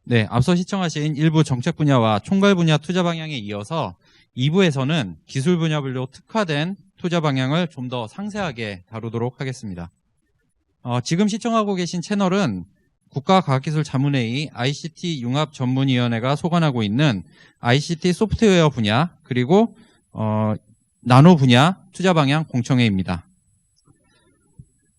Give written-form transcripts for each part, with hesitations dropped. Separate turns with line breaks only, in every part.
네, 앞서 시청하신 일부 정책 분야와 총괄 분야 투자 방향에 이어서 2부에서는 기술 분야별로 특화된 투자 방향을 좀 더 상세하게 다루도록 하겠습니다. 지금 시청하고 계신 채널은 국가과학기술자문회의 ICT 융합전문위원회가 소관하고 있는 ICT 소프트웨어 분야 그리고 나노 분야 투자 방향 공청회입니다.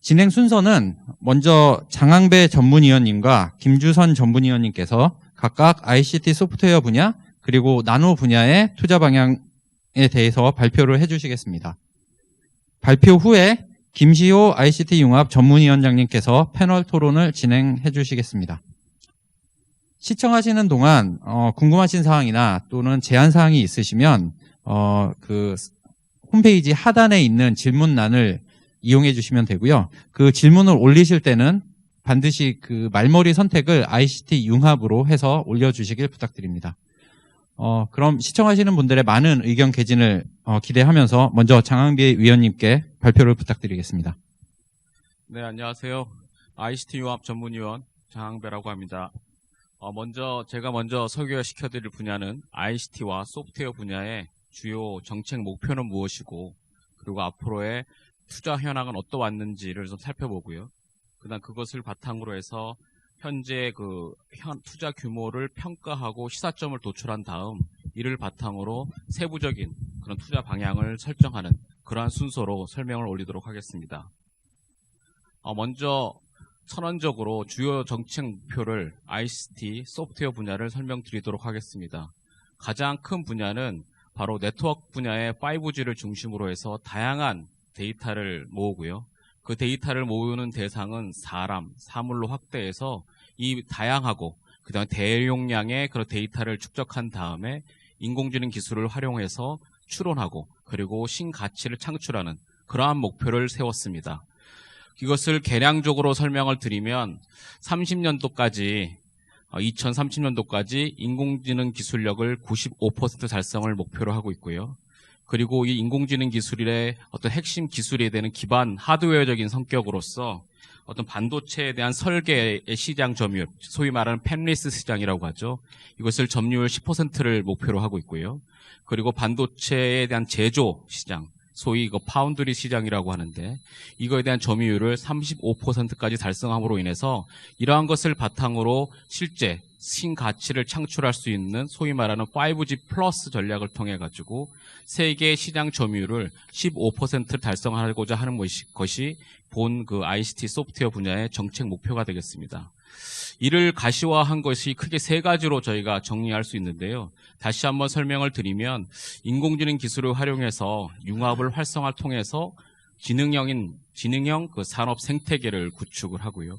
진행 순서는 먼저 장항배 전문위원님과 김주선 전문위원님께서 각각 ICT 소프트웨어 분야 그리고 나노 분야의 투자 방향에 대해서 발표를 해주시겠습니다. 발표 후에 김시호 ICT 융합 전문위원장님께서 패널 토론을 진행해 주시겠습니다. 시청하시는 동안 궁금하신 사항이나 또는 제안 사항이 있으시면 그 홈페이지 하단에 있는 질문란을 이용해 주시면 되고요. 그 질문을 올리실 때는 반드시 그 말머리 선택을 ICT 융합으로 해서 올려주시길 부탁드립니다. 그럼 시청하시는 분들의 많은 의견 개진을 기대하면서 먼저 장항배 위원님께 발표를 부탁드리겠습니다.
네, 안녕하세요. ICT 융합 전문위원 장항배라고 합니다. 제가 먼저 소개시켜드릴 분야는 ICT와 소프트웨어 분야의 주요 정책 목표는 무엇이고, 그리고 앞으로의 투자 현황은 어떠왔는지를 좀 살펴보고요. 그다음 그것을 바탕으로 해서 현재 투자 규모를 평가하고 시사점을 도출한 다음 이를 바탕으로 세부적인 그런 투자 방향을 설정하는 그러한 순서로 설명을 올리도록 하겠습니다. 먼저 선언적으로 주요 정책 목표를 ICT 소프트웨어 분야를 설명드리도록 하겠습니다. 가장 큰 분야는 바로 네트워크 분야의 5G를 중심으로 해서 다양한 데이터를 모으고요. 그 데이터를 모으는 대상은 사람, 사물로 확대해서 이 다양하고 그다음에 대용량의 그런 데이터를 축적한 다음에 인공지능 기술을 활용해서 추론하고 그리고 신가치를 창출하는 그러한 목표를 세웠습니다. 이것을 개량적으로 설명을 드리면 2030년도까지 인공지능 기술력을 95% 달성을 목표로 하고 있고요. 그리고 이 인공지능 기술의 어떤 핵심 기술이 되는 기반 하드웨어적인 성격으로서 어떤 반도체에 대한 설계의 시장 점유율, 소위 말하는 팹리스 시장이라고 하죠. 이것을 점유율 10%를 목표로 하고 있고요. 그리고 반도체에 대한 제조 시장, 소위 파운드리 시장이라고 하는데 이거에 대한 점유율을 35%까지 달성함으로 인해서 이러한 것을 바탕으로 실제 신가치를 창출할 수 있는 소위 말하는 5G 플러스 전략을 통해 가지고 세계 시장 점유율을 15%를 달성하고자 하는 것이 본 ICT 소프트웨어 분야의 정책 목표가 되겠습니다. 이를 가시화한 것이 크게 세 가지로 저희가 정리할 수 있는데요. 다시 한번 설명을 드리면 인공지능 기술을 활용해서 융합을 활성화를 통해서 지능형 산업 생태계를 구축을 하고요.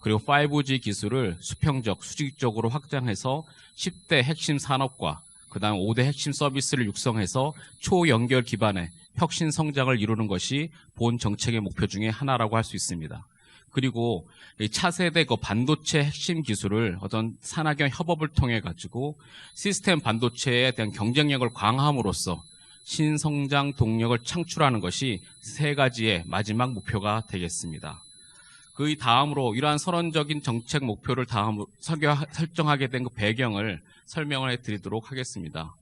그리고 5G 기술을 수평적, 수직적으로 확장해서 10대 핵심 산업과 그다음 5대 핵심 서비스를 육성해서 초연결 기반의 혁신 성장을 이루는 것이 본 정책의 목표 중에 하나라고 할 수 있습니다. 그리고 차세대 반도체 핵심 기술을 어떤 산학연 협업을 통해 가지고 시스템 반도체에 대한 경쟁력을 강화함으로써 신성장 동력을 창출하는 것이 세 가지의 마지막 목표가 되겠습니다. 그 다음으로 이러한 선언적인 정책 목표를 설정하게 된 그 배경을 설명을 해드리도록 하겠습니다.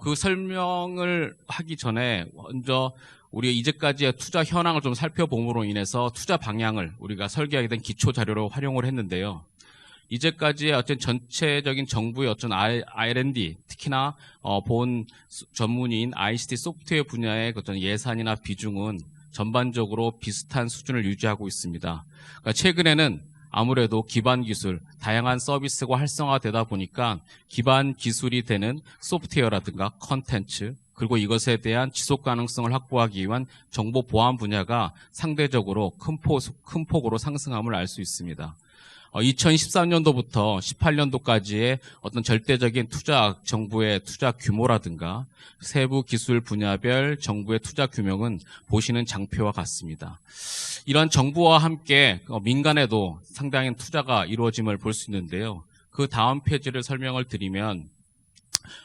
그 설명을 하기 전에 먼저 우리가 이제까지의 투자 현황을 좀 살펴봄으로 인해서 투자 방향을 우리가 설계하게 된 기초 자료로 활용을 했는데요. 이제까지의 어떤 전체적인 정부의 어떤 R&D, 특히나 본 전문의인 ICT 소프트웨어 분야의 어떤 예산이나 비중은 전반적으로 비슷한 수준을 유지하고 있습니다. 그러니까 최근에는 아무래도 기반 기술, 다양한 서비스가 활성화되다 보니까 기반 기술이 되는 소프트웨어라든가 컨텐츠, 그리고 이것에 대한 지속 가능성을 확보하기 위한 정보 보안 분야가 상대적으로 큰 폭으로 상승함을 알 수 있습니다. 2013년도부터 18년도까지의 어떤 절대적인 정부의 투자 규모라든가 세부 기술 분야별 정부의 투자 규모는 보시는 장표와 같습니다. 이러한 정부와 함께 민간에도 상당한 투자가 이루어짐을 볼 수 있는데요. 그 다음 페이지를 설명을 드리면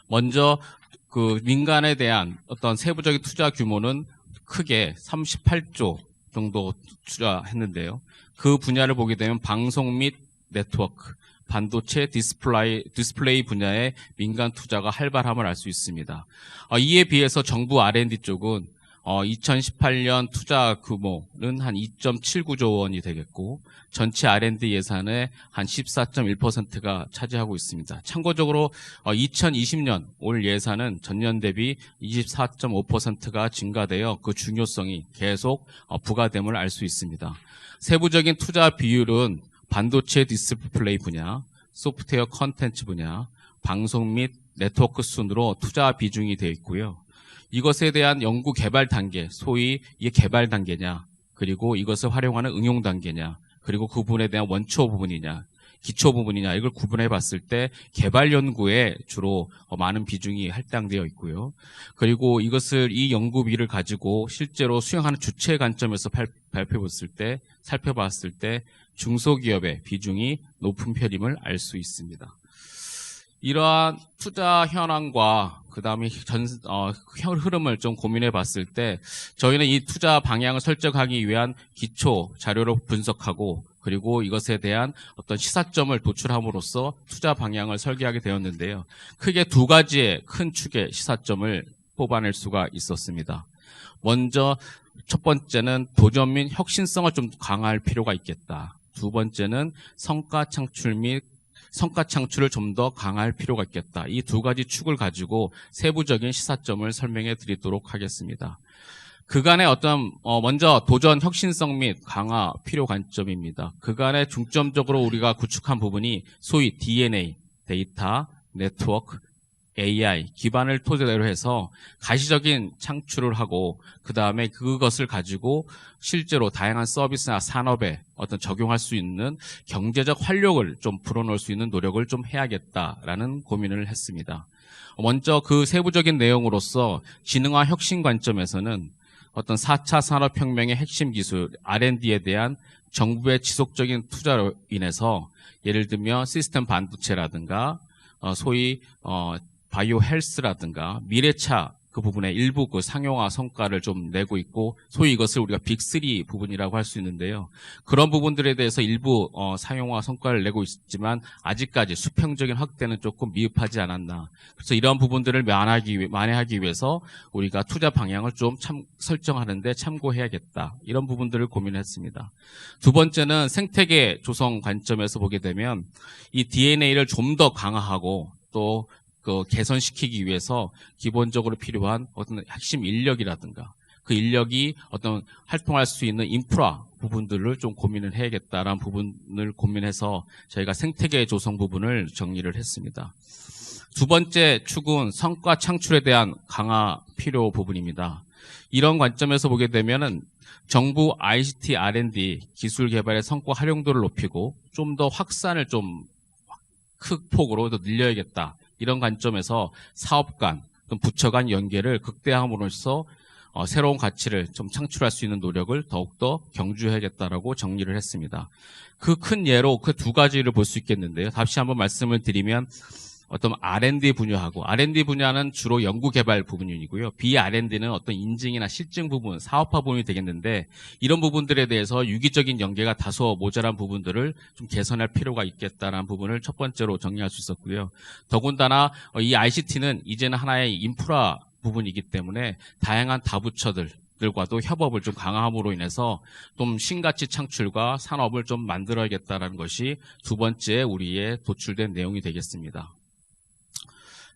먼저 민간에 대한 어떤 세부적인 투자 규모는 크게 38조 정도 투자했는데요. 그 분야를 보게 되면 방송 및 네트워크, 반도체 디스플레이 분야의 민간 투자가 활발함을 알 수 있습니다. 이에 비해서 정부 R&D 쪽은 2018년 투자 규모는 한 2.79조 원이 되겠고 전체 R&D 예산의 한 14.1%가 차지하고 있습니다. 참고적으로 2020년 올 예산은 전년 대비 24.5%가 증가되어 그 중요성이 계속 부과됨을 알 수 있습니다. 세부적인 투자 비율은 반도체 디스플레이 분야, 소프트웨어 컨텐츠 분야, 방송 및 네트워크 순으로 투자 비중이 되어 있고요. 이것에 대한 연구 개발 단계, 소위 이게 개발 단계냐, 그리고 이것을 활용하는 응용 단계냐, 그리고 그 부분에 대한 원초 부분이냐, 기초 부분이냐, 이걸 구분해 봤을 때 개발 연구에 주로 많은 비중이 할당되어 있고요. 그리고 이것을 이 연구비를 가지고 실제로 수행하는 주체 관점에서 살펴봤을 때 중소기업의 비중이 높은 편임을 알 수 있습니다. 이러한 투자 현황과 그 다음에 흐름을 좀 고민해 봤을 때 저희는 이 투자 방향을 설정하기 위한 기초 자료를 분석하고 그리고 이것에 대한 어떤 시사점을 도출함으로써 투자 방향을 설계하게 되었는데요. 크게 두 가지의 큰 축의 시사점을 뽑아낼 수가 있었습니다. 먼저 첫 번째는 도전 및 혁신성을 좀 강화할 필요가 있겠다. 두 번째는 성과 창출을 좀 더 강화할 필요가 있겠다. 이 두 가지 축을 가지고 세부적인 시사점을 설명해 드리도록 하겠습니다. 그간의 먼저 도전 혁신성 및 강화 필요 관점입니다. 그간의 중점적으로 우리가 구축한 부분이 소위 DNA, 데이터, 네트워크, AI 기반을 토대로 해서 가시적인 창출을 하고 그 다음에 그것을 가지고 실제로 다양한 서비스나 산업에 적용할 수 있는 경제적 활력을 좀 불어넣을 수 있는 노력을 좀 해야겠다라는 고민을 했습니다. 먼저 그 세부적인 내용으로서 지능화 혁신 관점에서는 4차 산업혁명의 핵심 기술 R&D에 대한 정부의 지속적인 투자로 인해서 예를 들면 시스템 반도체라든가 소위 바이오 헬스라든가 미래차 그 부분에 일부 그 상용화 성과를 좀 내고 있고 소위 이것을 우리가 빅3 부분이라고 할 수 있는데요. 그런 부분들에 대해서 일부 상용화 성과를 내고 있지만 아직까지 수평적인 확대는 조금 미흡하지 않았나. 그래서 이런 부분들을 만회하기 위해서 우리가 투자 방향을 좀 설정하는데 참고해야겠다. 이런 부분들을 고민했습니다. 두 번째는 생태계 조성 관점에서 보게 되면 이 DNA를 좀 더 강화하고 또 개선시키기 위해서 기본적으로 필요한 핵심 인력이라든가 그 인력이 활동할 수 있는 인프라 부분들을 좀 고민을 해야겠다라는 부분을 고민해서 저희가 생태계 조성 부분을 정리를 했습니다. 두 번째 축은 성과 창출에 대한 강화 필요 부분입니다. 이런 관점에서 보게 되면은 정부 ICT R&D 기술 개발의 성과 활용도를 높이고 좀 더 확산을 좀 큰 폭으로 더 늘려야겠다. 이런 관점에서 사업 간, 부처 간 연계를 극대화함으로써 새로운 가치를 좀 창출할 수 있는 노력을 더욱더 경주해야겠다라고 정리를 했습니다. 그 큰 예로 그 두 가지를 볼 수 있겠는데요. 다시 한번 말씀을 드리면 R&D 분야하고 R&D 분야는 주로 연구 개발 부분이고요. B-R&D는 인증이나 실증 부분, 사업화 부분이 되겠는데 이런 부분들에 대해서 유기적인 연계가 다소 모자란 부분들을 좀 개선할 필요가 있겠다라는 부분을 첫 번째로 정리할 수 있었고요. 더군다나 이 ICT는 이제는 하나의 인프라 부분이기 때문에 다양한 다부처들과도 협업을 좀 강화함으로 인해서 좀 신가치 창출과 산업을 좀 만들어야겠다라는 것이 두 번째 우리의 도출된 내용이 되겠습니다.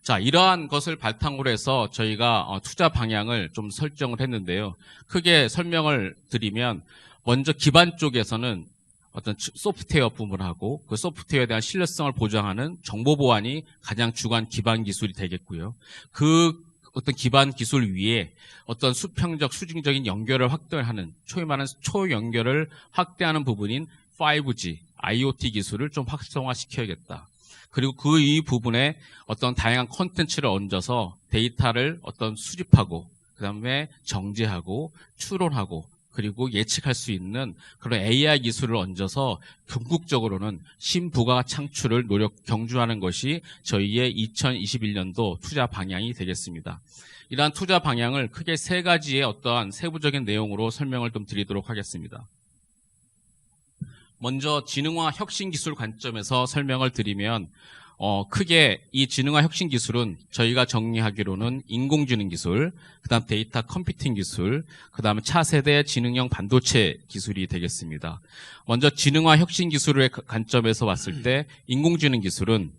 자, 이러한 것을 바탕으로 해서 저희가 투자 방향을 좀 설정을 했는데요. 크게 설명을 드리면 먼저 기반 쪽에서는 소프트웨어 부분하고 그 소프트웨어에 대한 신뢰성을 보장하는 정보 보안이 가장 주간 기반 기술이 되겠고요. 그 기반 기술 위에 수평적, 수직적인 연결을 확대하는, 소위 말하는 초연결을 확대하는 부분인 5G, IoT 기술을 좀 활성화시켜야겠다. 그리고 이 부분에 다양한 콘텐츠를 얹어서 데이터를 수집하고, 그 다음에 정제하고, 추론하고, 그리고 예측할 수 있는 그런 AI 기술을 얹어서 궁극적으로는 신부가 창출을 경주하는 것이 저희의 2021년도 투자 방향이 되겠습니다. 이러한 투자 방향을 크게 세 가지의 세부적인 내용으로 설명을 좀 드리도록 하겠습니다. 먼저 지능화 혁신 기술 관점에서 설명을 드리면 크게 이 지능화 혁신 기술은 저희가 정리하기로는 인공지능 기술, 그다음 데이터 컴퓨팅 기술, 그다음에 차세대 지능형 반도체 기술이 되겠습니다. 먼저 지능화 혁신 기술의 관점에서 봤을 때 인공지능 기술은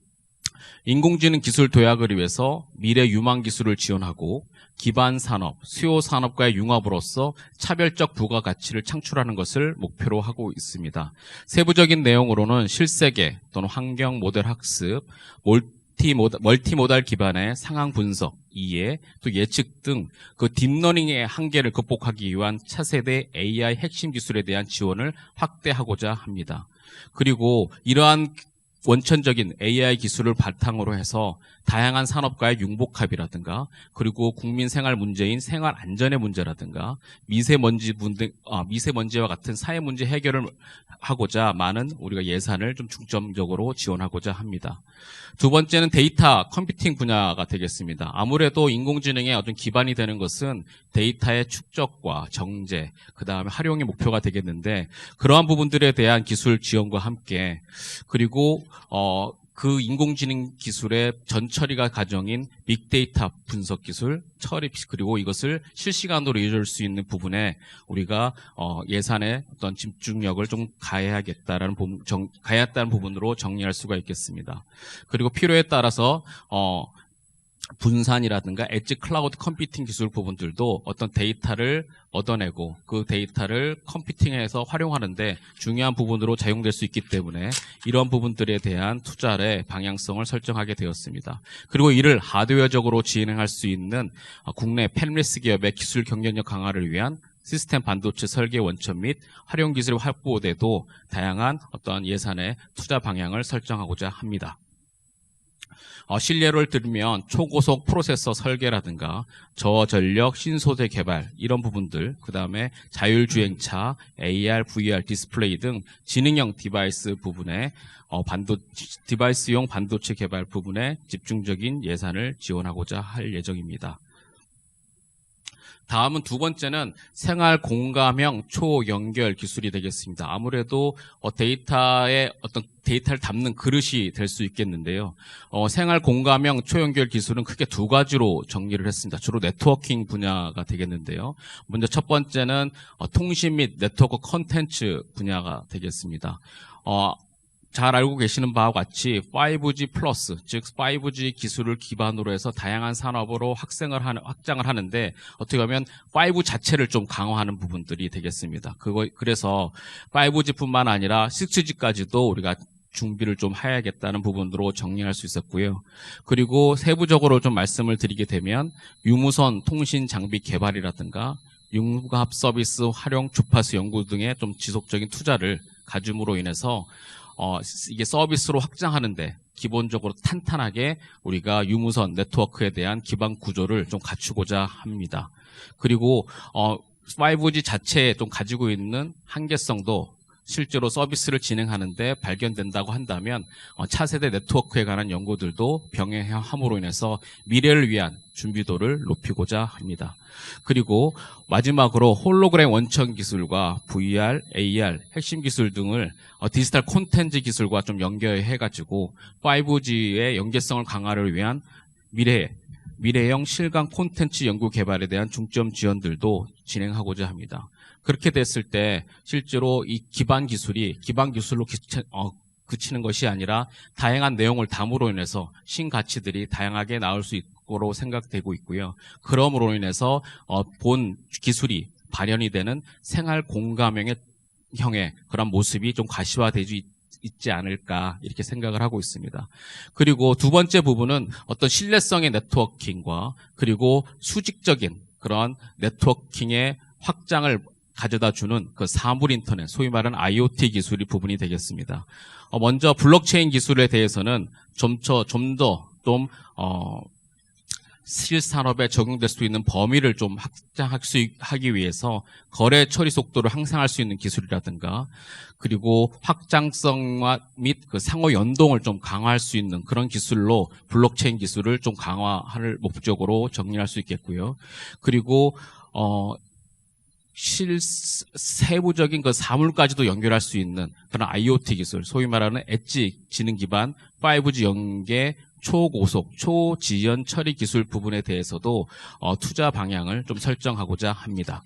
인공지능 기술 도약을 위해서 미래 유망 기술을 지원하고 기반 산업, 수요 산업과의 융합으로써 차별적 부가가치를 창출하는 것을 목표로 하고 있습니다. 세부적인 내용으로는 실세계 또는 환경 모델 학습, 멀티모달 기반의 상황 분석, 이해, 또 예측 등 그 딥러닝의 한계를 극복하기 위한 차세대 AI 핵심 기술에 대한 지원을 확대하고자 합니다. 그리고 이러한 원천적인 AI 기술을 바탕으로 해서 다양한 산업과의 융복합이라든가 그리고 국민 생활 문제인 생활 안전의 문제라든가 미세먼지와 같은 사회 문제 해결을 하고자 많은 우리가 예산을 좀 중점적으로 지원하고자 합니다. 두 번째는 데이터 컴퓨팅 분야가 되겠습니다. 아무래도 인공지능의 어떤 기반이 되는 것은 데이터의 축적과 정제, 그 다음에 활용이 목표가 되겠는데 그러한 부분들에 대한 기술 지원과 함께 그리고 그 인공지능 기술의 전처리가 과정인 빅데이터 분석 기술, 처리 그리고 이것을 실시간으로 이어줄 수 있는 부분에 우리가 예산의 어떤 집중력을 좀 가해야겠다라는 가해했다는 부분으로 정리할 수가 있겠습니다. 그리고 필요에 따라서 분산이라든가 엣지 클라우드 컴퓨팅 기술 부분들도 어떤 데이터를 얻어내고 그 데이터를 컴퓨팅해서 활용하는데 중요한 부분으로 작용될 수 있기 때문에 이런 부분들에 대한 투자의 방향성을 설정하게 되었습니다. 그리고 이를 하드웨어적으로 진행할 수 있는 국내 펜리스 기업의 기술 경쟁력 강화를 위한 시스템 반도체 설계 원천 및 활용 기술 확보에도 다양한 어떤 예산의 투자 방향을 설정하고자 합니다. 실례를 들면 초고속 프로세서 설계라든가 저전력 신소재 개발 이런 부분들, 그 다음에 자율주행차, AR, VR 디스플레이 등 지능형 디바이스 부분에 디바이스용 반도체 개발 부분에 집중적인 예산을 지원하고자 할 예정입니다. 다음은 두 번째는 생활 공감형 초연결 기술이 되겠습니다. 아무래도 데이터의 어떤 데이터를 담는 그릇이 될 수 있겠는데요. 생활 공감형 초연결 기술은 크게 두 가지로 정리를 했습니다. 주로 네트워킹 분야가 되겠는데요. 먼저 첫 번째는 통신 및 네트워크 콘텐츠 분야가 되겠습니다. 잘 알고 계시는 바와 같이 5G 플러스, 즉 5G 기술을 기반으로 해서 다양한 산업으로 확장을 하는데 어떻게 보면 5 자체를 좀 강화하는 부분들이 되겠습니다. 그래서 5G뿐만 아니라 6G까지도 우리가 준비를 좀 해야겠다는 부분으로 정리할 수 있었고요. 그리고 세부적으로 좀 말씀을 드리게 되면 유무선 통신 장비 개발이라든가 융합 서비스 활용 주파수 연구 등의 좀 지속적인 투자를 가줌으로 인해서 이게 서비스로 확장하는데 기본적으로 탄탄하게 우리가 유무선 네트워크에 대한 기반 구조를 좀 갖추고자 합니다. 그리고 5G 자체에 좀 가지고 있는 한계성도 실제로 서비스를 진행하는데 발견된다고 한다면 차세대 네트워크에 관한 연구들도 병행함으로 인해서 미래를 위한 준비도를 높이고자 합니다. 그리고 마지막으로 홀로그램 원천 기술과 VR, AR, 핵심 기술 등을 디지털 콘텐츠 기술과 좀 연결해가지고 5G의 연계성을 강화를 위한 미래형 실감 콘텐츠 연구 개발에 대한 중점 지원들도 진행하고자 합니다. 그렇게 됐을 때 실제로 이 기반 기술로 그치는 것이 아니라 다양한 내용을 담으로 인해서 신가치들이 다양하게 나올 수 있고 생각되고 있고요. 그러므로 인해서 본 기술이 발현이 되는 생활 공감형의 그런 모습이 좀 가시화되지 있지 않을까 이렇게 생각을 하고 있습니다. 그리고 두 번째 부분은 어떤 신뢰성의 네트워킹과 그리고 수직적인 그런 네트워킹의 확장을 가져다 주는 그 사물 인터넷, 소위 말하는 IoT 기술이 부분이 되겠습니다. 먼저 블록체인 기술에 대해서는 좀 더 실산업에 적용될 수 있는 범위를 좀 확장하기 위해서 거래 처리 속도를 향상할 수 있는 기술이라든가 그리고 확장성과 및 그 상호 연동을 좀 강화할 수 있는 그런 기술로 블록체인 기술을 좀 강화할 목적으로 정리할 수 있겠고요. 그리고 세부적인 그 사물까지도 연결할 수 있는 그런 IoT 기술, 소위 말하는 엣지 지능 기반 5G 연계 초고속, 초지연 처리 기술 부분에 대해서도 투자 방향을 좀 설정하고자 합니다.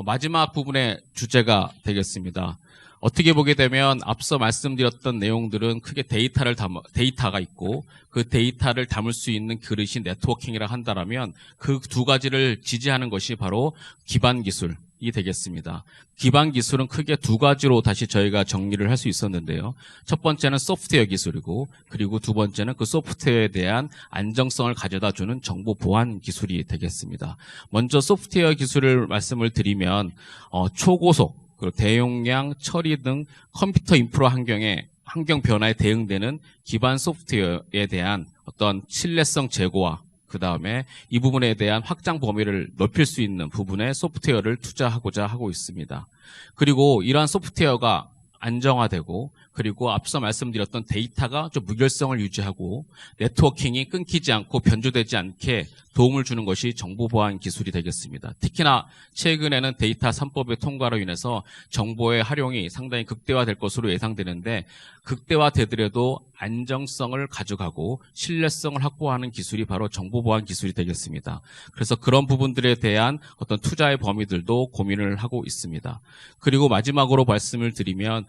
마지막 부분의 주제가 되겠습니다. 어떻게 보게 되면 앞서 말씀드렸던 내용들은 크게 데이터가 있고 그 데이터를 담을 수 있는 그릇이 네트워킹이라 한다면 그 두 가지를 지지하는 것이 바로 기반 기술이 되겠습니다. 기반 기술은 크게 두 가지로 다시 저희가 정리를 할 수 있었는데요. 첫 번째는 소프트웨어 기술이고 그리고 두 번째는 그 소프트웨어에 대한 안정성을 가져다 주는 정보 보안 기술이 되겠습니다. 먼저 소프트웨어 기술을 말씀을 드리면 초고속 그리고 대용량 처리 등 컴퓨터 인프라 환경 변화에 대응되는 기반 소프트웨어에 대한 어떤 신뢰성 제고와 그 다음에 이 부분에 대한 확장 범위를 넓힐 수 있는 부분에 소프트웨어를 투자하고자 하고 있습니다. 그리고 이러한 소프트웨어가 안정화되고 그리고 앞서 말씀드렸던 데이터가 좀 무결성을 유지하고 네트워킹이 끊기지 않고 변조되지 않게 도움을 주는 것이 정보 보안 기술이 되겠습니다. 특히나 최근에는 데이터 3법의 통과로 인해서 정보의 활용이 상당히 극대화될 것으로 예상되는데 극대화되더라도 안정성을 가져가고 신뢰성을 확보하는 기술이 바로 정보 보안 기술이 되겠습니다. 그래서 그런 부분들에 대한 어떤 투자의 범위들도 고민을 하고 있습니다. 그리고 마지막으로 말씀을 드리면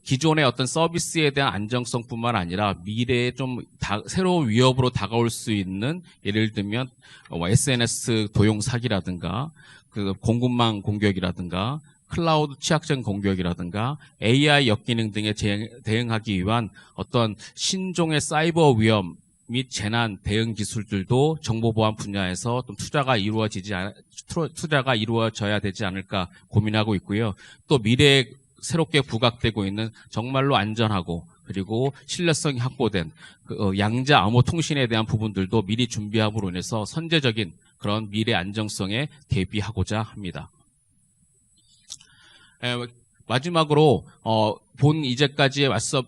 기존의 어떤 서비스에 대한 안정성뿐만 아니라 미래에 좀 새로운 위협으로 다가올 수 있는 예를 들면 SNS 도용 사기라든가 그 공급망 공격이라든가 클라우드 취약점 공격이라든가 AI 역기능 등에 대응하기 위한 어떤 신종의 사이버 위험 및 재난 대응 기술들도 정보보안 분야에서 좀 투자가 이루어져야 되지 않을까 고민하고 있고요. 또 미래에 새롭게 부각되고 있는 정말로 안전하고 그리고 신뢰성이 확보된 양자 암호 통신에 대한 부분들도 미리 준비함으로 인해서 선제적인 그런 미래 안정성에 대비하고자 합니다. 마지막으로 본 이제까지 맞서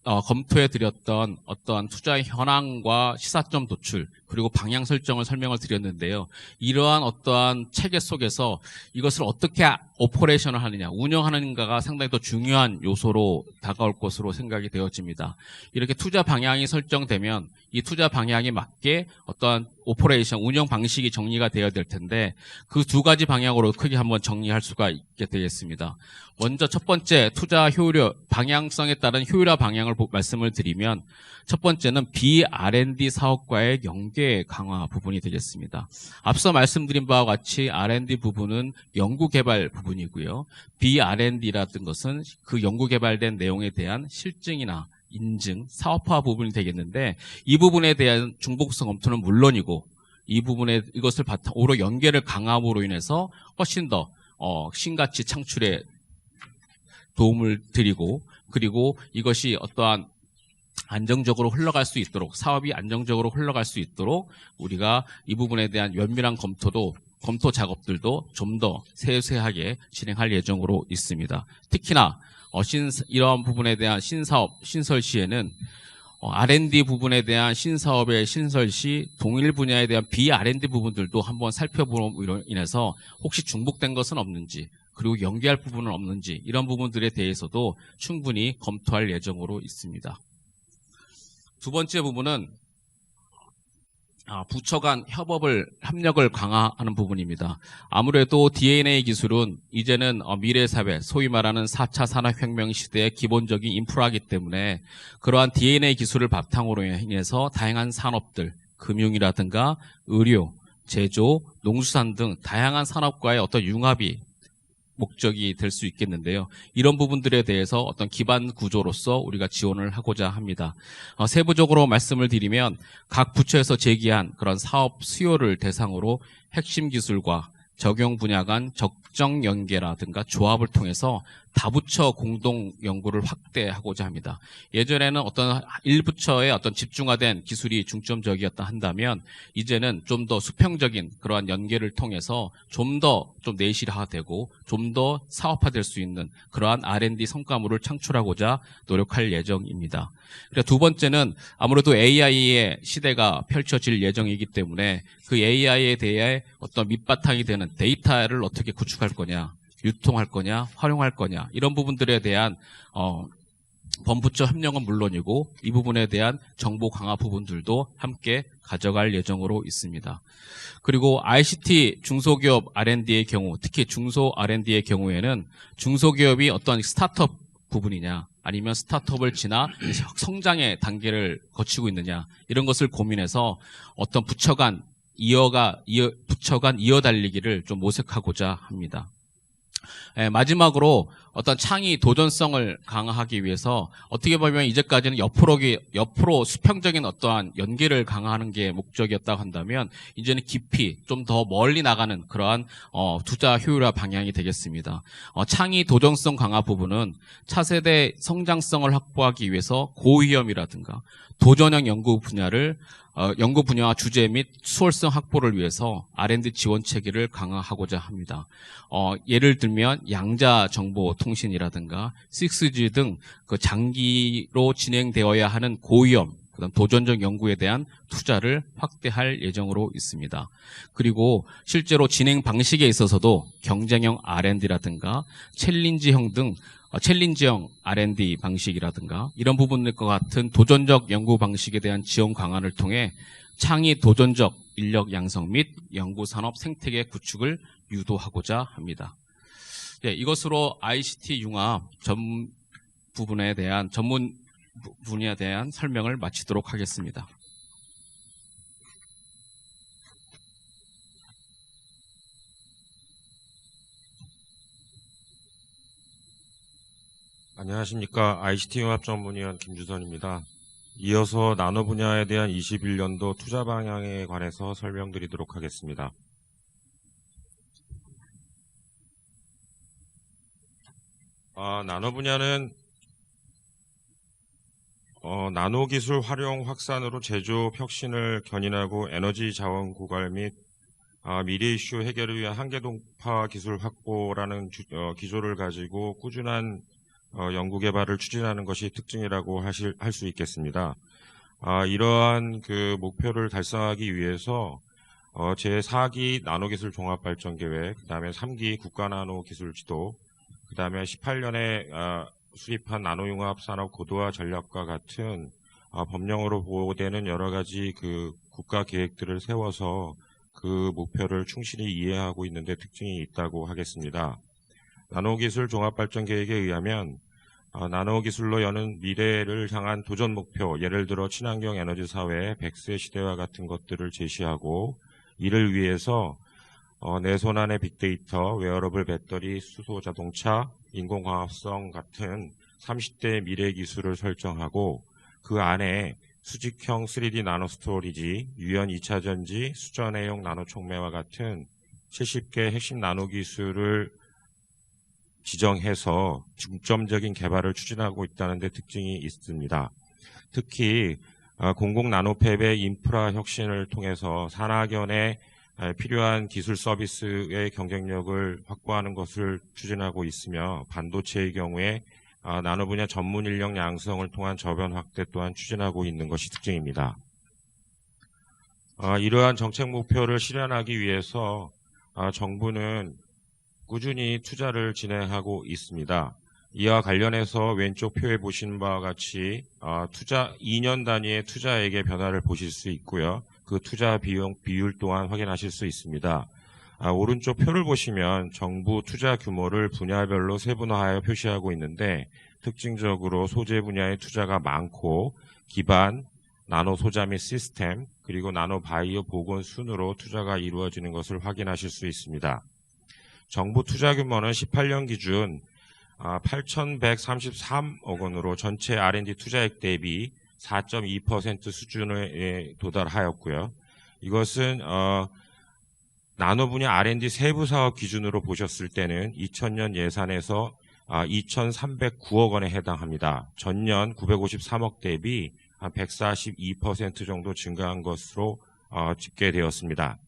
검토해드렸던 어떠한 투자의 현황과 시사점 도출 그리고 방향 설정을 설명을 드렸는데요. 이러한 어떠한 체계 속에서 이것을 어떻게 오퍼레이션을 하느냐, 운영하는가가 상당히 더 중요한 요소로 다가올 것으로 생각이 되어집니다. 이렇게 투자 방향이 설정되면 이 투자 방향에 맞게 어떠한 오퍼레이션, 운영 방식이 정리가 되어야 될 텐데 그 두 가지 방향으로 크게 한번 정리할 수가 있게 되겠습니다. 먼저 첫 번째 투자 효율화, 방향성에 따른 효율화 방향을 말씀을 드리면 첫 번째는 B&D 사업과의 연계 강화 부분이 되겠습니다. 앞서 말씀드린 바와 같이 R&D 부분은 연구개발 부분이고요. B&D라는 것은 그 연구개발된 내용에 대한 실증이나 인증, 사업화 부분이 되겠는데 이 부분에 대한 중복성 검토는 물론이고 이 부분에 이것을 바탕으로 연계를 강화함으로 인해서 훨씬 더 신가치 창출에 도움을 드리고 그리고 이것이 어떠한 안정적으로 흘러갈 수 있도록 사업이 안정적으로 흘러갈 수 있도록 우리가 이 부분에 대한 면밀한 검토 작업들도 좀 더 세세하게 진행할 예정으로 있습니다. 특히나 이러한 부분에 대한 신설 시에는 R&D 부분에 대한 신사업의 신설 시 동일 분야에 대한 B&D 부분들도 한번 살펴보므로 인해서 혹시 중복된 것은 없는지 그리고 연계할 부분은 없는지 이런 부분들에 대해서도 충분히 검토할 예정으로 있습니다. 두 번째 부분은 부처 간 협력을 강화하는 부분입니다. 아무래도 DNA 기술은 이제는 미래 사회, 소위 말하는 4차 산업혁명 시대의 기본적인 인프라이기 때문에 그러한 DNA 기술을 바탕으로 인해서 다양한 산업들, 금융이라든가 의료, 제조, 농수산 등 다양한 산업과의 어떤 융합이 목적이 될 수 있겠는데요. 이런 부분들에 대해서 어떤 기반 구조로서 우리가 지원을 하고자 합니다. 세부적으로 말씀을 드리면 각 부처에서 제기한 그런 사업 수요를 대상으로 핵심 기술과 적용 분야 간 적정 연계라든가 조합을 통해서 다부처 공동 연구를 확대하고자 합니다. 예전에는 어떤 1부처의 어떤 집중화된 기술이 중점적이었다 한다면 이제는 좀 더 수평적인 그러한 연계를 통해서 좀 더 내실화되고 좀 더 사업화될 수 있는 그러한 R&D 성과물을 창출하고자 노력할 예정입니다. 그리고 두 번째는 아무래도 AI의 시대가 펼쳐질 예정이기 때문에 그 AI에 대해 어떤 밑바탕이 되는 데이터를 어떻게 구축할 거냐, 유통할 거냐, 활용할 거냐 이런 부분들에 대한 범부처 협력은 물론이고 이 부분에 대한 정보 강화 부분들도 함께 가져갈 예정으로 있습니다. 그리고 ICT 중소기업 R&D의 경우, 특히 중소 R&D의 경우에는 중소기업이 어떤 스타트업 부분이냐 아니면 스타트업을 지나 성장의 단계를 거치고 있느냐 이런 것을 고민해서 어떤 부처 간 이어달리기를 좀 모색하고자 합니다. 마지막으로 어떤 창의 도전성을 강화하기 위해서 어떻게 보면 이제까지는 옆으로 수평적인 어떠한 연계를 강화하는 게 목적이었다고 한다면 이제는 깊이 좀 더 멀리 나가는 그러한 투자 효율화 방향이 되겠습니다. 창의 도전성 강화 부분은 차세대 성장성을 확보하기 위해서 고위험이라든가 도전형 연구 분야와 주제 및 수월성 확보를 위해서 R&D 지원 체계를 강화하고자 합니다. 예를 들면 양자 정보 통신이라든가 6G 등 그 장기로 진행되어야 하는 고위험, 그다음 도전적 연구에 대한 투자를 확대할 예정으로 있습니다. 그리고 실제로 진행 방식에 있어서도 경쟁형 R&D라든가 챌린지형 R&D 방식이라든가 이런 부분들과 같은 도전적 연구 방식에 대한 지원 강화를 통해 창의 도전적 인력 양성 및 연구산업 생태계 구축을 유도하고자 합니다. 이것으로 ICT 융합 전문 분야에 대한 설명을 마치도록 하겠습니다.
안녕하십니까. ICT 융합 전문위원 김주선입니다. 이어서 나노 분야에 대한 21년도 투자 방향에 관해서 설명드리도록 하겠습니다. 나노 분야는 나노 기술 활용 확산으로 제조업 혁신을 견인하고 에너지 자원 고갈 및 미래 이슈 해결을 위한 한계동파 기술 확보라는 기조를 가지고 꾸준한 연구 개발을 추진하는 것이 특징이라고 할 수 있겠습니다. 이러한 그 목표를 달성하기 위해서 제4기 나노기술 종합발전계획, 그 다음에 3기 국가나노기술지도, 그 다음에 18년에 수립한 나노융합산업 고도화 전략과 같은 법령으로 보호되는 여러 가지 그 국가 계획들을 세워서 그 목표를 충실히 이해하고 있는데 특징이 있다고 하겠습니다. 나노기술 종합발전계획에 의하면 나노기술로 여는 미래를 향한 도전 목표, 예를 들어 친환경 에너지 사회, 100세 시대와 같은 것들을 제시하고 이를 위해서 내 손 안의 빅데이터, 웨어러블 배터리, 수소 자동차, 인공광합성 같은 30대 미래 기술을 설정하고 그 안에 수직형 3D 나노 스토리지, 유연 2차 전지, 수전해용 나노 촉매와 같은 70개 핵심 나노 기술을 지정해서 중점적인 개발을 추진하고 있다는 데 특징이 있습니다. 특히 공공 나노팹의 인프라 혁신을 통해서 산학연에 필요한 기술 서비스의 경쟁력을 확보하는 것을 추진하고 있으며 반도체의 경우에 나노 분야 전문 인력 양성을 통한 저변 확대 또한 추진하고 있는 것이 특징입니다. 이러한 정책 목표를 실현하기 위해서 정부는 꾸준히 투자를 진행하고 있습니다. 이와 관련해서 왼쪽 표에 보시는 바와 같이 2년 단위의 투자액의 변화를 보실 수 있고요. 그 투자 비율 또한 확인하실 수 있습니다. 오른쪽 표를 보시면 정부 투자 규모를 분야별로 세분화하여 표시하고 있는데 특징적으로 소재 분야의 투자가 많고 기반, 나노 소자 및 시스템, 그리고 나노 바이오 보건 순으로 투자가 이루어지는 것을 확인하실 수 있습니다. 정부 투자 규모는 18년 기준 8,133억 원으로 전체 R&D 투자액 대비 4.2% 수준에 도달하였고요. 이것은 나노 분야 R&D 세부 사업 기준으로 보셨을 때는 2000년 예산에서 2,309억 원에 해당합니다. 전년 953억 대비 한 142% 정도 증가한 것으로 집계되었습니다.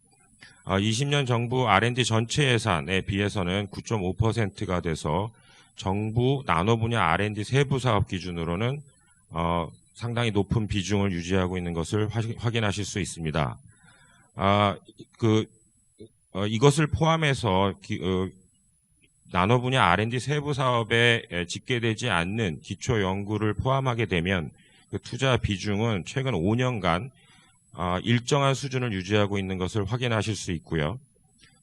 20년 정부 R&D 전체 예산에 비해서는 9.5%가 돼서 정부 나노 분야 R&D 세부 사업 기준으로는 상당히 높은 비중을 유지하고 있는 것을 확인하실 수 있습니다. 이것을 포함해서 나노 분야 R&D 세부 사업에 집계되지 않는 기초 연구를 포함하게 되면 그 투자 비중은 최근 5년간 일정한 수준을 유지하고 있는 것을 확인하실 수 있고요.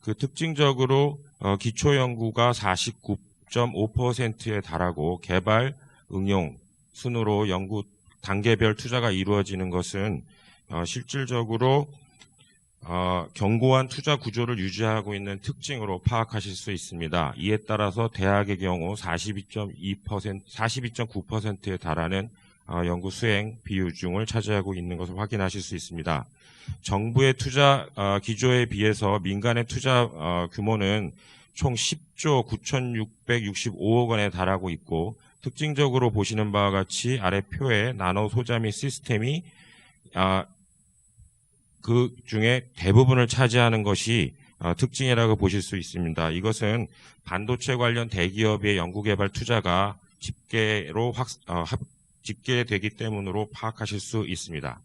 그 특징적으로 기초 연구가 49.5%에 달하고 개발, 응용 순으로 연구 단계별 투자가 이루어지는 것은 실질적으로 견고한 투자 구조를 유지하고 있는 특징으로 파악하실 수 있습니다. 이에 따라서 대학의 경우 42.9%에 달하는 연구 수행 비율중을 차지하고 있는 것을 확인하실 수 있습니다. 정부의 투자 기조에 비해서 민간의 투자 규모는 총 10조 9,665억 원에 달하고 있고, 특징적으로 보시는 바와 같이 아래 표에 나노 소자 및 시스템이 그 중에 대부분을 차지하는 것이 특징이라고 보실 수 있습니다. 이것은 반도체 관련 대기업의 연구개발 투자가 집계되기 때문으로 파악하실 수 있습니다.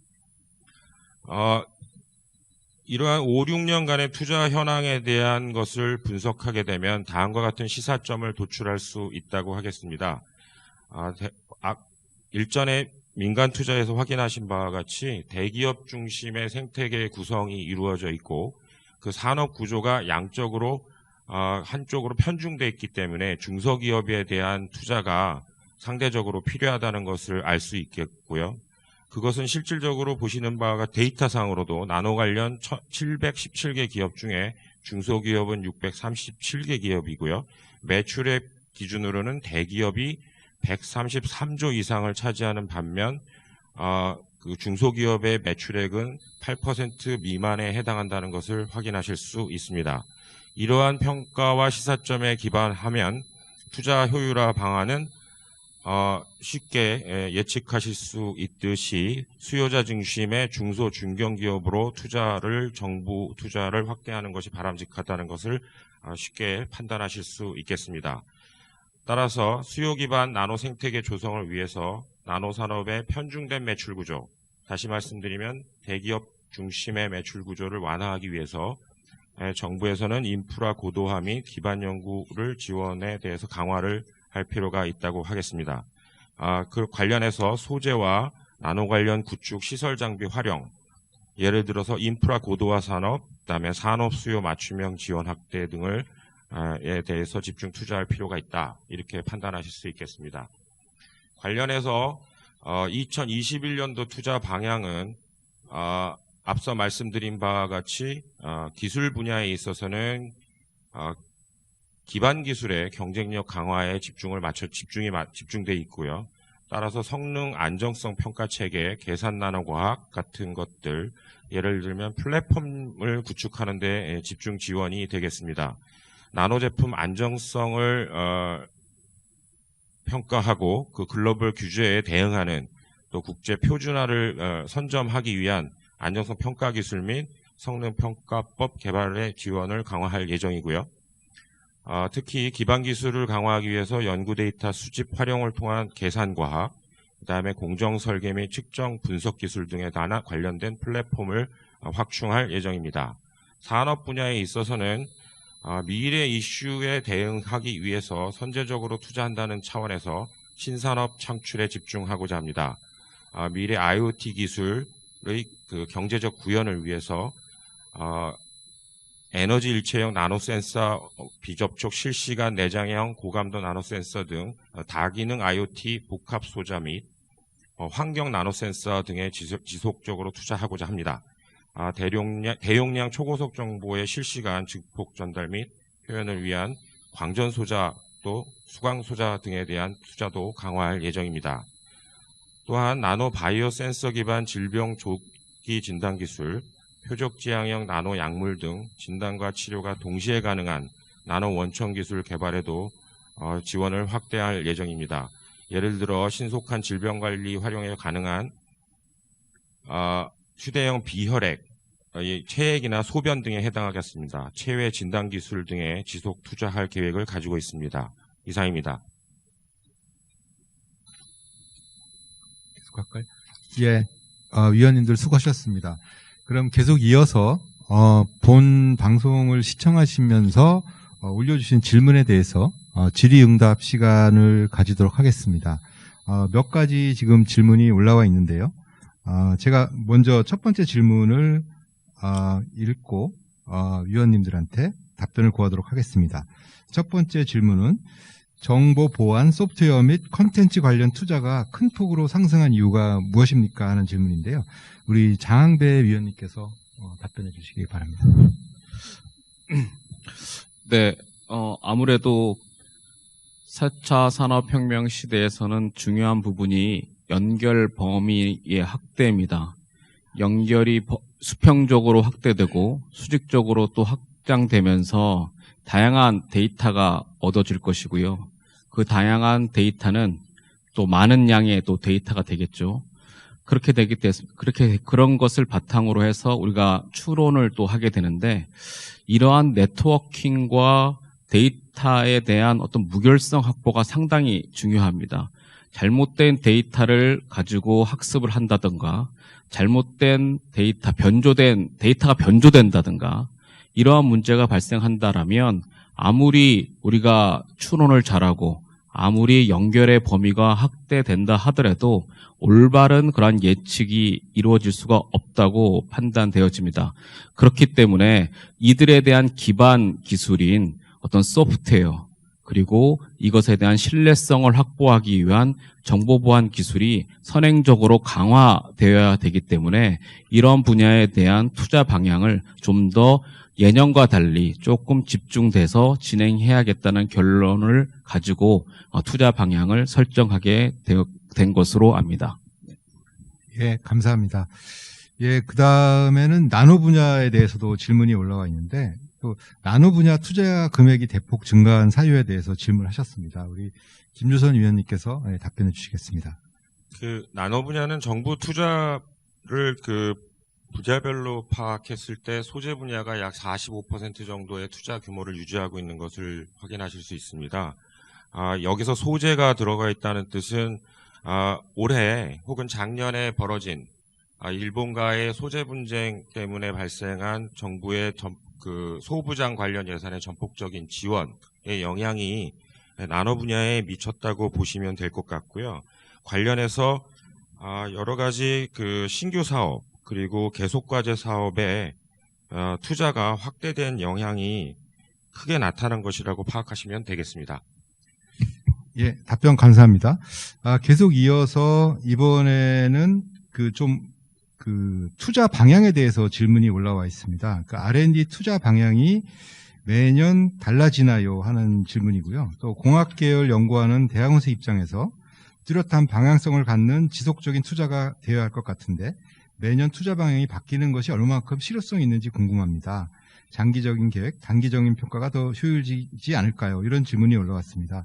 이러한 5, 6년간의 투자 현황에 대한 것을 분석하게 되면 다음과 같은 시사점을 도출할 수 있다고 하겠습니다. 일전에 민간 투자에서 확인하신 바와 같이 대기업 중심의 생태계 구성이 이루어져 있고, 그 산업 구조가 양적으로 한쪽으로 편중되어 있기 때문에 중소기업에 대한 투자가 상대적으로 필요하다는 것을 알 수 있겠고요. 그것은 실질적으로 보시는 바가 데이터상으로도 나노 관련 717개 기업 중에 중소기업은 637개 기업이고요. 매출액 기준으로는 대기업이 133조 이상을 차지하는 반면 그 중소기업의 매출액은 8% 미만에 해당한다는 것을 확인하실 수 있습니다. 이러한 평가와 시사점에 기반하면 투자 효율화 방안은 쉽게 예측하실 수 있듯이 수요자 중심의 중소 중견기업으로 정부 투자를 확대하는 것이 바람직하다는 것을 쉽게 판단하실 수 있겠습니다. 따라서 수요 기반 나노 생태계 조성을 위해서 나노 산업의 편중된 매출 구조, 다시 말씀드리면 대기업 중심의 매출 구조를 완화하기 위해서 정부에서는 인프라 고도화 및 기반 연구를 지원에 대해서 강화를 할 필요가 있다고 하겠습니다. 그 관련해서 소재와 나노 관련 구축 시설 장비 활용, 예를 들어서 인프라 고도화 산업, 그다음에 산업 수요 맞춤형 지원 확대 등을 에 대해서 집중 투자할 필요가 있다, 이렇게 판단하실 수 있겠습니다. 관련해서 2021년도 투자 방향은 앞서 말씀드린 바와 같이 기술 분야에 있어서는 기반 기술의 경쟁력 강화에 집중돼 있고요. 따라서 성능 안정성 평가 체계, 계산 나노과학 같은 것들, 예를 들면 플랫폼을 구축하는 데 집중 지원이 되겠습니다. 나노 제품 안정성을 평가하고 그 글로벌 규제에 대응하는, 또 국제 표준화를 선점하기 위한 안정성 평가 기술 및 성능 평가법 개발의 지원을 강화할 예정이고요. 특히 기반 기술을 강화하기 위해서 연구 데이터 수집 활용을 통한 계산과학, 그다음에 공정 설계 및 측정 분석 기술 등에 관련된 플랫폼을 확충할 예정입니다. 산업 분야에 있어서는 미래 이슈에 대응하기 위해서 선제적으로 투자한다는 차원에서 신산업 창출에 집중하고자 합니다. 미래 IoT 기술의 그 경제적 구현을 위해서 에너지 일체형 나노 센서, 비접촉 실시간 내장형 고감도 나노 센서 등 다기능 IoT 복합 소자 및 환경 나노 센서 등에 지속적으로 투자하고자 합니다. 대용량 초고속 정보의 실시간 증폭 전달 및 표현을 위한 광전 소자, 또 수광 소자 등에 대한 투자도 강화할 예정입니다. 또한 나노 바이오 센서 기반 질병 조기 진단 기술, 표적 지향형 나노 약물 등 진단과 치료가 동시에 가능한 나노 원천 기술 개발에도 지원을 확대할 예정입니다. 예를 들어 신속한 질병관리 활용에 가능한 휴대용 비혈액, 체액이나 소변 등에 해당하겠습니다. 체외 진단기술 등에 지속 투자할 계획을 가지고 있습니다. 이상입니다.
계속할까요? 예, 위원님들 수고하셨습니다. 그럼 계속 이어서 본 방송을 시청하시면서 올려주신 질문에 대해서 질의응답 시간을 가지도록 하겠습니다. 몇 가지 지금 질문이 올라와 있는데요. 제가 먼저 첫 번째 질문을 읽고 위원님들한테 답변을 구하도록 하겠습니다. 첫 번째 질문은 정보 보안, 소프트웨어 및 컨텐츠 관련 투자가 큰 폭으로 상승한 이유가 무엇입니까? 하는 질문인데요. 우리 장항배 위원님께서 답변해 주시기 바랍니다.
네, 아무래도 4차 산업혁명 시대에서는 중요한 부분이 연결 범위의 확대입니다. 연결이 수평적으로 확대되고 수직적으로 또 확장되면서 다양한 데이터가 얻어질 것이고요. 그 다양한 데이터는 또 많은 양의 또 데이터가 되겠죠. 그렇게 되기 때문에 그런 것을 바탕으로 해서 우리가 추론을 또 하게 되는데, 이러한 네트워킹과 데이터에 대한 어떤 무결성 확보가 상당히 중요합니다. 잘못된 데이터를 가지고 학습을 한다든가, 잘못된 데이터가 변조된다든가, 이러한 문제가 발생한다라면 아무리 우리가 추론을 잘하고 아무리 연결의 범위가 확대된다 하더라도 올바른 그러한 예측이 이루어질 수가 없다고 판단되어집니다. 그렇기 때문에 이들에 대한 기반 기술인 어떤 소프트웨어, 그리고 이것에 대한 신뢰성을 확보하기 위한 정보보안 기술이 선행적으로 강화되어야 되기 때문에 이런 분야에 대한 투자 방향을 좀 더 예년과 달리 조금 집중돼서 진행해야겠다는 결론을 가지고 투자 방향을 설정하게 된 것으로 압니다.
예, 감사합니다. 예, 그 다음에는 나노 분야에 대해서도 질문이 올라와 있는데, 또 나노 분야 투자 금액이 대폭 증가한 사유에 대해서 질문하셨습니다. 우리 김주선 위원님께서 답변해 주시겠습니다.
나노 분야는 정부 투자를 분야별로 파악했을 때 소재 분야가 약 45% 정도의 투자 규모를 유지하고 있는 것을 확인하실 수 있습니다. 여기서 소재가 들어가 있다는 뜻은 올해 혹은 작년에 벌어진 일본과의 소재 분쟁 때문에 발생한 정부의 소부장 관련 예산의 전폭적인 지원의 영향이 나노 분야에 미쳤다고 보시면 될 것 같고요. 관련해서 여러 가지 신규 사업 그리고 계속과제 사업에 투자가 확대된 영향이 크게 나타난 것이라고 파악하시면 되겠습니다.
예, 답변 감사합니다. 계속 이어서 이번에는 투자 방향에 대해서 질문이 올라와 있습니다. R&D 투자 방향이 매년 달라지나요? 하는 질문이고요. 또 공학계열 연구하는 대학원생 입장에서 뚜렷한 방향성을 갖는 지속적인 투자가 되어야 할 것 같은데, 매년 투자 방향이 바뀌는 것이 얼마만큼 실효성이 있는지 궁금합니다. 장기적인 계획, 단기적인 평가가 더 효율적이지 않을까요? 이런 질문이 올라왔습니다.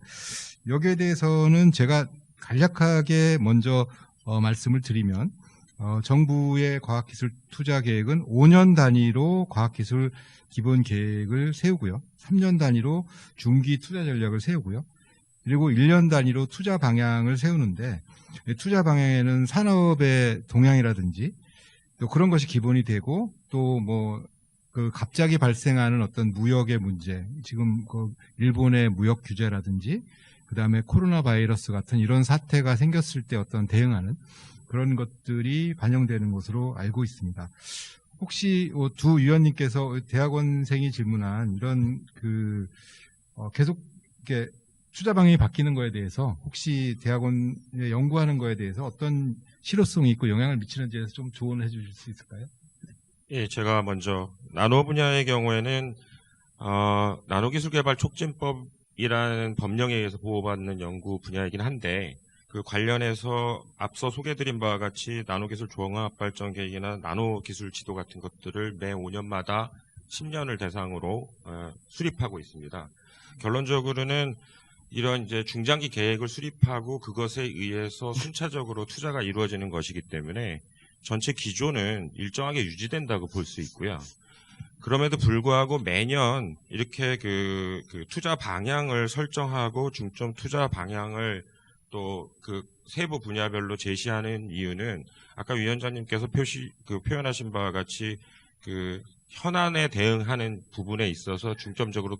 여기에 대해서는 제가 간략하게 먼저 말씀을 드리면, 정부의 과학기술 투자 계획은 5년 단위로 과학기술 기본 계획을 세우고요. 3년 단위로 중기 투자 전략을 세우고요. 그리고 1년 단위로 투자 방향을 세우는데, 투자 방향에는 산업의 동향이라든지 또 그런 것이 기본이 되고, 또 갑자기 발생하는 어떤 무역의 문제, 지금 일본의 무역 규제라든지 그다음에 코로나 바이러스 같은 이런 사태가 생겼을 때 어떤 대응하는 그런 것들이 반영되는 것으로 알고 있습니다. 혹시 두 위원님께서 대학원생이 질문한 이런 계속 이렇게 투자 방향이 바뀌는 거에 대해서 혹시 대학원에 연구하는 거에 대해서 어떤 실효성이 있고 영향을 미치는지에 대해서 좀 조언을 해주실 수 있을까요?
예, 제가 먼저 나노 분야의 경우에는 나노기술개발촉진법이라는 법령에 의해서 보호받는 연구 분야이긴 한데, 그 관련해서 앞서 소개드린 바와 같이 나노기술 종합발전 계획이나 나노기술 지도 같은 것들을 매 5년마다 10년을 대상으로 수립하고 있습니다. 결론적으로는 이런 이제 중장기 계획을 수립하고 그것에 의해서 순차적으로 투자가 이루어지는 것이기 때문에 전체 기조는 일정하게 유지된다고 볼 수 있고요. 그럼에도 불구하고 매년 이렇게 그 투자 방향을 설정하고 중점 투자 방향을 또 그 세부 분야별로 제시하는 이유는 아까 위원장님께서 표현하신 바와 같이 그 현안에 대응하는 부분에 있어서 중점적으로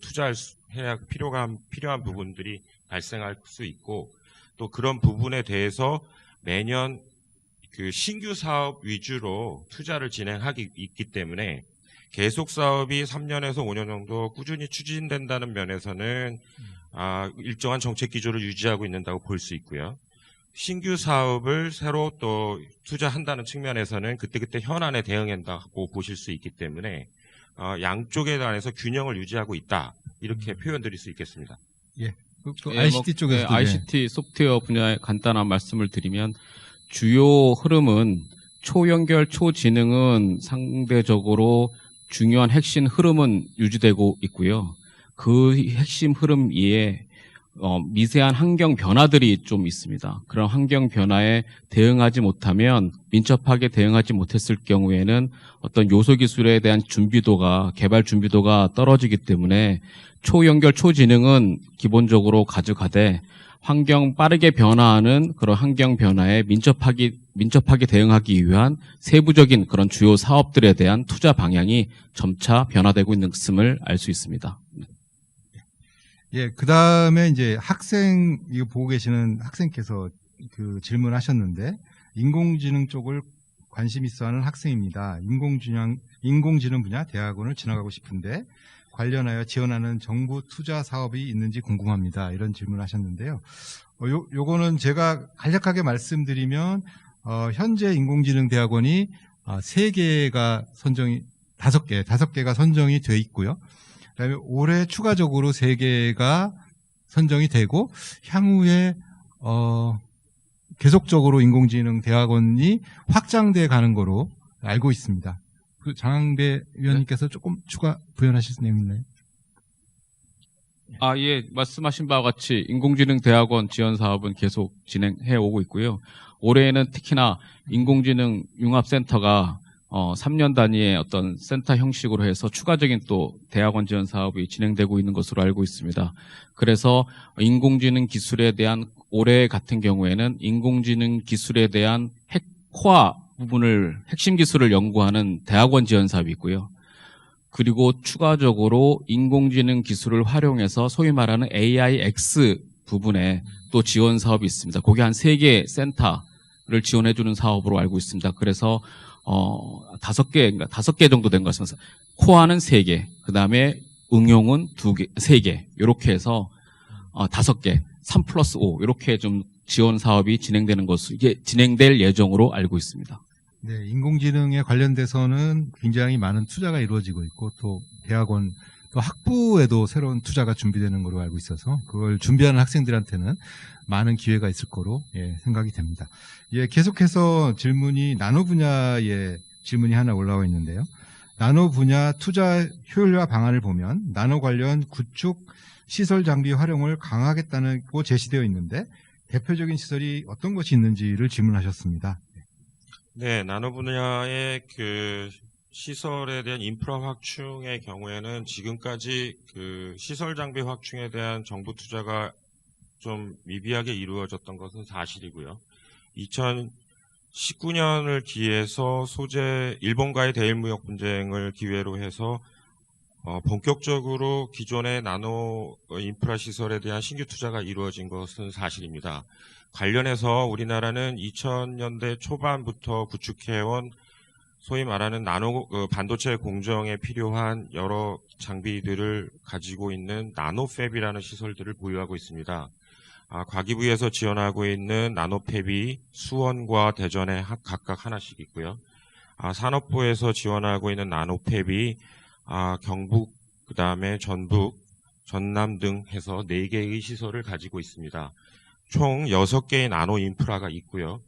해야 필요한 부분들이 발생할 수 있고 또 그런 부분에 대해서 매년 그 신규 사업 위주로 투자를 있기 때문에 계속 사업이 3년에서 5년 정도 꾸준히 추진된다는 면에서는 일정한 정책 기조를 유지하고 있는다고 볼 수 있고요. 신규 사업을 새로 또 투자한다는 측면에서는 그때그때 현안에 대응한다고 보실 수 있기 때문에 양쪽에 관해서 균형을 유지하고 있다. 이렇게 표현드릴 수 있겠습니다.
또 ICT 쪽에서
ICT 소프트웨어 분야에 간단한 말씀을 드리면 주요 흐름은 초연결, 초지능은 상대적으로 중요한 핵심 흐름은 유지되고 있고요. 그 핵심 흐름 위에 미세한 환경 변화들이 좀 있습니다. 그런 환경 변화에 대응하지 못하면 민첩하게 대응하지 못했을 경우에는 어떤 요소 기술에 대한 개발 준비도가 떨어지기 때문에 초연결, 초지능은 기본적으로 가져가되 빠르게 변화하는 그런 환경 변화에 민첩하게 대응하기 위한 세부적인 그런 주요 사업들에 대한 투자 방향이 점차 변화되고 있는 것을 알 수 있습니다.
그 다음에 이제 이거 보고 계시는 학생께서 그 질문하셨는데, 인공지능 쪽을 관심 있어 하는 학생입니다. 인공지능 분야 대학원을 진학하고 싶은데, 관련하여 지원하는 정부 투자 사업이 있는지 궁금합니다. 이런 질문하셨는데요. 요거는 제가 간략하게 말씀드리면, 현재 인공지능 대학원이 3개가 5개가 선정이 돼 있고요. 그다음에 올해 추가적으로 3개가 선정이 되고 향후에 계속적으로 인공지능 대학원이 확장돼 가는 거로 알고 있습니다. 그 장항배 위원님께서 조금 추가 부연하실 내용 있나요?
예, 말씀하신 바와 같이 인공지능 대학원 지원 사업은 계속 진행해 오고 있고요. 올해에는 특히나 인공지능 융합센터가 3년 단위의 어떤 센터 형식으로 해서 추가적인 또 대학원 지원 사업이 진행되고 있는 것으로 알고 있습니다. 그래서 인공지능 기술에 대한 올해 같은 경우에는 인공지능 기술에 대한 코어 부분을 핵심 기술을 연구하는 대학원 지원 사업이 있고요. 그리고 추가적으로 인공지능 기술을 활용해서 소위 말하는 AIX 부분에 또 지원 사업이 있습니다. 거기 한 3개 센터를 지원해주는 사업으로 알고 있습니다. 그래서 5개 정도 된 것 같습니다. 코어는 3개, 그 다음에 응용은 3개, 이렇게 해서 5개, 3+5 이렇게 좀 지원 사업이 이게 진행될 예정으로 알고 있습니다.
네, 인공지능에 관련돼서는 굉장히 많은 투자가 이루어지고 있고 또 대학원 또 학부에도 새로운 투자가 준비되는 걸로 알고 있어서 그걸 준비하는 학생들한테는 많은 기회가 있을 거로 생각이 됩니다. 계속해서 나노 분야의 질문이 하나 올라와 있는데요. 나노 분야 투자 효율화 방안을 보면 나노 관련 구축 시설 장비 활용을 강화하겠다고 제시되어 있는데 대표적인 시설이 어떤 것이 있는지를 질문하셨습니다.
네, 나노 분야의 그 시설에 대한 인프라 확충의 경우에는 지금까지 그 시설 장비 확충에 대한 정부 투자가 좀 미비하게 이루어졌던 것은 사실이고요. 2019년을 기해서 일본과의 대일 무역 분쟁을 기회로 해서 본격적으로 기존의 나노 인프라 시설에 대한 신규 투자가 이루어진 것은 사실입니다. 관련해서 우리나라는 2000년대 초반부터 구축해온 소위 말하는 반도체 공정에 필요한 여러 장비들을 가지고 있는 나노팹이라는 시설들을 보유하고 있습니다. 과기부에서 지원하고 있는 나노팹이 수원과 대전에 각각 하나씩 있고요. 산업부에서 지원하고 있는 나노팹이 경북, 그 다음에 전북, 전남 등 해서 4개의 시설을 가지고 있습니다. 총 6개의 나노 인프라가 있고요.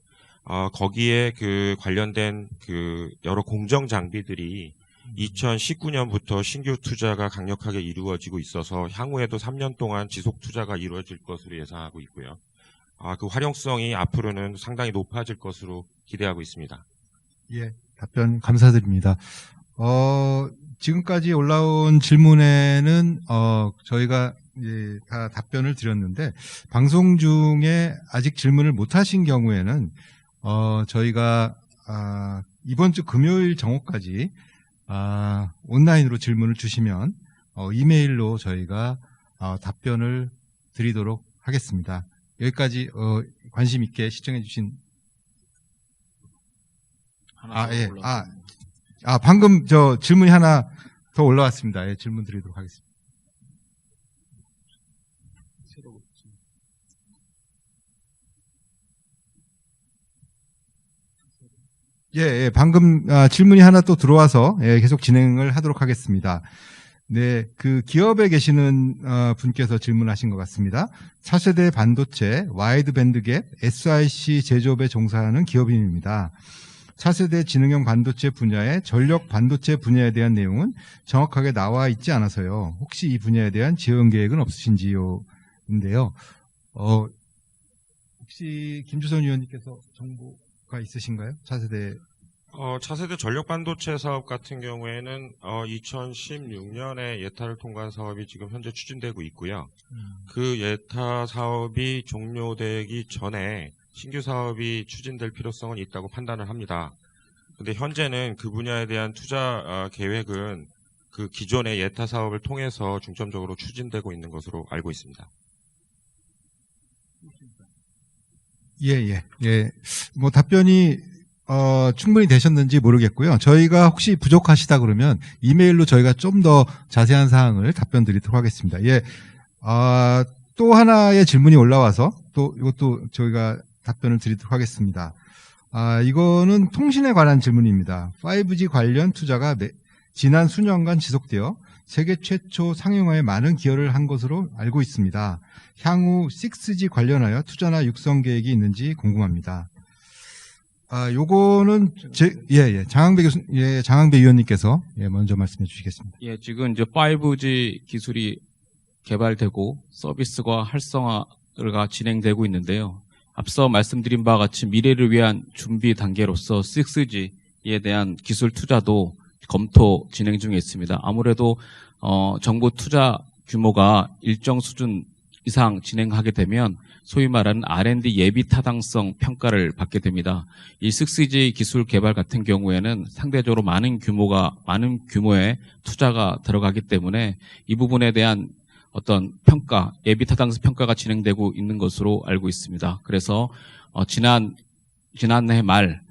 거기에 그 관련된 그 여러 공정 장비들이 2019년부터 신규 투자가 강력하게 이루어지고 있어서 향후에도 3년 동안 지속 투자가 이루어질 것으로 예상하고 있고요. 그 활용성이 앞으로는 상당히 높아질 것으로 기대하고 있습니다.
예, 답변 감사드립니다. 지금까지 올라온 질문에는 저희가 이제 다 답변을 드렸는데 방송 중에 아직 질문을 못 하신 경우에는 저희가 이번 주 금요일 정오까지 온라인으로 질문을 주시면 이메일로 저희가 답변을 드리도록 하겠습니다. 여기까지 관심 있게 시청해 주신 예. 방금 저 질문이 하나 더 올라왔습니다. 예, 질문 드리도록 하겠습니다. 예, 방금 질문이 하나 또 들어와서 계속 진행을 하도록 하겠습니다. 네, 그 기업에 계시는 분께서 질문하신 것 같습니다. 차세대 반도체, 와이드밴드갭, SiC 제조업에 종사하는 기업인입니다. 차세대 지능형 반도체 분야의 전력 반도체 분야에 대한 내용은 정확하게 나와 있지 않아서요. 혹시 이 분야에 대한 지원 계획은 없으신지요? 인데요. 혹시 김주선 위원님께서 정보가 있으신가요? 차세대
차세대 전력 반도체 사업 같은 경우에는 2016년에 예타를 통과한 사업이 지금 현재 추진되고 있고요. 그 예타 사업이 종료되기 전에 신규 사업이 추진될 필요성은 있다고 판단을 합니다. 근데 현재는 그 분야에 대한 투자 계획은 그 기존의 예타 사업을 통해서 중점적으로 추진되고 있는 것으로 알고 있습니다.
예. 뭐 답변이 충분히 되셨는지 모르겠고요. 저희가 혹시 부족하시다 그러면 이메일로 저희가 좀 더 자세한 사항을 답변 드리도록 하겠습니다. 예. 또 하나의 질문이 올라와서 또 이것도 저희가 답변을 드리도록 하겠습니다. 이거는 통신에 관한 질문입니다. 5G 관련 투자가 지난 수년간 지속되어 세계 최초 상용화에 많은 기여를 한 것으로 알고 있습니다. 향후 6G 관련하여 투자나 육성 계획이 있는지 궁금합니다. 요거는 장항배 위원님께서 먼저 말씀해 주시겠습니다.
예, 지금 이제 5G 기술이 개발되고 서비스가 활성화가 진행되고 있는데요. 앞서 말씀드린 바와 같이 미래를 위한 준비 단계로서 6G에 대한 기술 투자도 검토 진행 중에 있습니다. 아무래도 정부 투자 규모가 일정 수준 이상 진행하게 되면 소위 말하는 R&D 예비 타당성 평가를 받게 됩니다. 이 6G 기술 개발 같은 경우에는 상대적으로 많은 규모의 투자가 들어가기 때문에 이 부분에 대한 어떤 평가, 예비 타당성 평가가 진행되고 있는 것으로 알고 있습니다. 그래서 지난해 말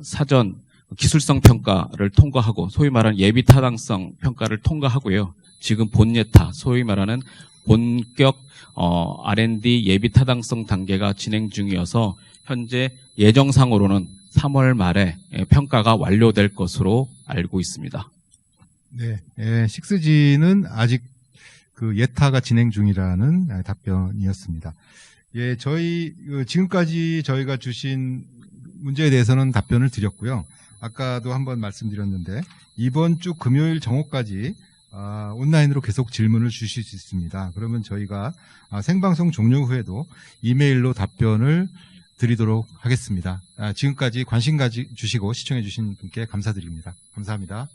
사전 기술성 평가를 통과하고 소위 말하는 예비 타당성 평가를 통과하고요. 지금 본예타, 소위 말하는 본격 R&D 예비 타당성 단계가 진행 중이어서 현재 예정상으로는 3월 말에 평가가 완료될 것으로 알고 있습니다.
네, 6G는 아직 그 예타가 진행 중이라는 답변이었습니다. 예, 지금까지 저희가 주신 문제에 대해서는 답변을 드렸고요. 아까도 한번 말씀드렸는데 이번 주 금요일 정오까지 온라인으로 계속 질문을 주실 수 있습니다. 그러면 저희가 생방송 종료 후에도 이메일로 답변을 드리도록 하겠습니다. 지금까지 관심 주시고 시청해 주신 분께 감사드립니다. 감사합니다.